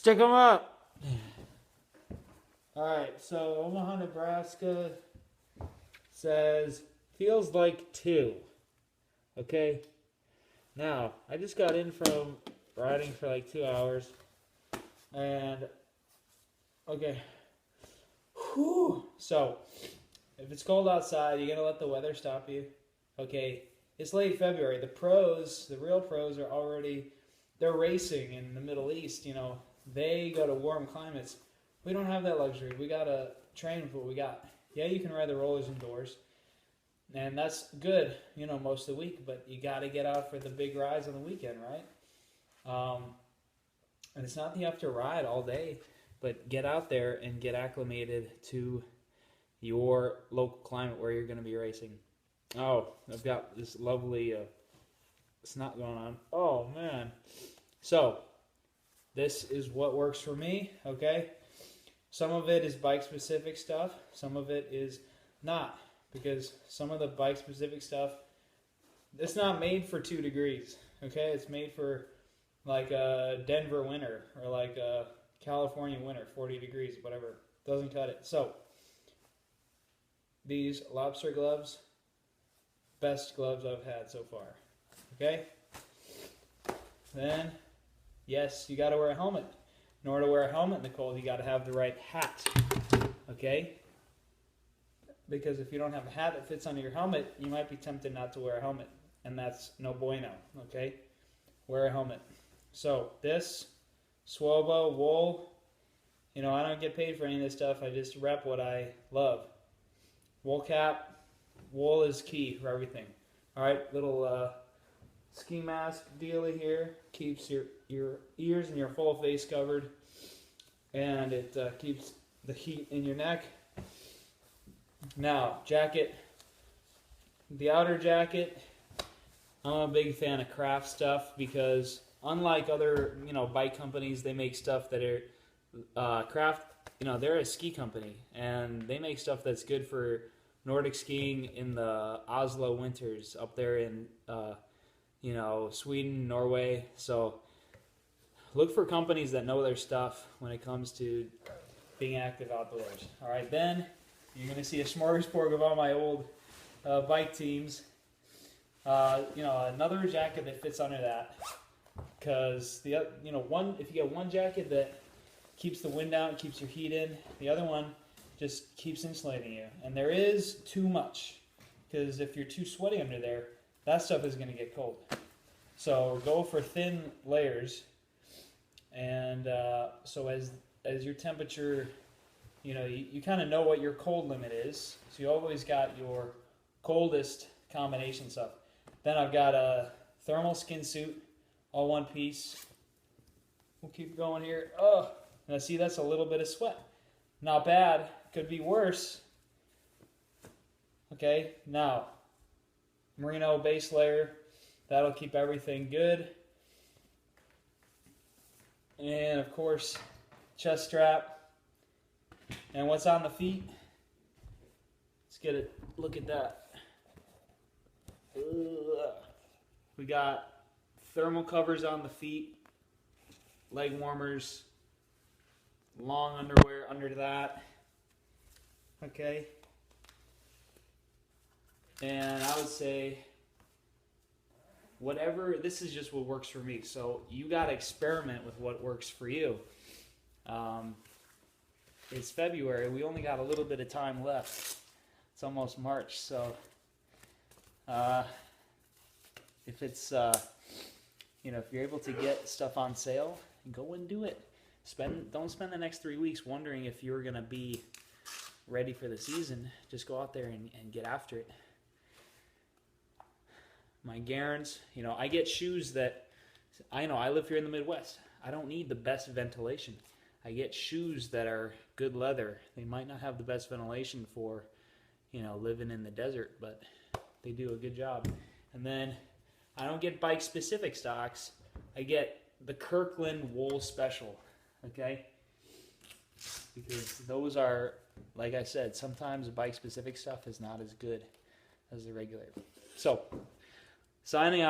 Stick them up. Alright, so Omaha, Nebraska says feels like 2. Okay? Now, I just got in from riding for like 2 hours. And, okay. Whew. So, if it's cold outside, you're going to let the weather stop you. Okay? It's late February. The pros, the real pros are already, they're racing in the Middle East, you know. They go to warm climates. We don't have that luxury. We got to train with what we got. Yeah, you can ride the rollers indoors. And that's good, you know, most of the week. But you got to get out for the big rides on the weekend, right? And it's not that you have to ride all day, but get out there and get acclimated to your local climate where you're going to be racing. Oh, I've got this lovely snot going on. Oh, man. So, this is what works for me, okay? Some of it is bike-specific stuff. Some of it is not, because some of the bike-specific stuff, it's not made for 2 degrees, okay? It's made for like a Denver winter or like a California winter, 40 degrees, whatever. Doesn't cut it. So, these lobster gloves, best gloves I've had so far, okay? Then, yes, you got to wear a helmet. In order to wear a helmet in the cold, you got to have the right hat, okay? Because if you don't have a hat that fits under your helmet, you might be tempted not to wear a helmet, and that's no bueno, okay? Wear a helmet. So this Swobo wool, you know, I don't get paid for any of this stuff. I just rep what I love. Wool cap, wool is key for everything. All right, little ski mask dealy here, keeps your ears and your full face covered, and it keeps the heat in your neck. Now, jacket, the outer jacket, I'm a big fan of craft stuff because unlike other, you know, bike companies, they make stuff that are craft, you know, they're a ski company and they make stuff that's good for Nordic skiing in the Oslo winters up there in you know, Sweden, Norway. So look for companies that know their stuff when it comes to being active outdoors. All right, then you're going to see a smorgasbord of all my old bike teams. You know, another jacket that fits under that, because the you know, one, if you get one jacket that keeps the wind out and keeps your heat in, the other one just keeps insulating you. And there is too much, because if you're too sweaty under there, that stuff is going to get cold. So go for thin layers, and so as your temperature, you know, you kind of know what your cold limit is. So you always got your coldest combination stuff. Then I've got a thermal skin suit, all one piece. We'll keep going here. Oh, now see, that's a little bit of sweat. Not bad. Could be worse. Okay, now merino base layer. That'll keep everything good. And of course, chest strap. And what's on the feet? Let's get a look at that. We got thermal covers on the feet, leg warmers, long underwear under that. Okay. And I would say whatever, this is just what works for me. So you got to experiment with what works for you. It's February. We only got a little bit of time left. It's almost March. So if it's, you know, if you're able to get stuff on sale, go and do it. Don't spend the next 3 weeks wondering if you're going to be ready for the season. Just go out there and get after it. My Garins, you know, I get shoes that, I know I live here in the Midwest. I don't need the best ventilation. I get shoes that are good leather. They might not have the best ventilation for, you know, living in the desert, but they do a good job. And then I don't get bike-specific stocks. I get the Kirkland Wool Special, okay? Because those are, like I said, sometimes the bike-specific stuff is not as good as the regular. So, signing out.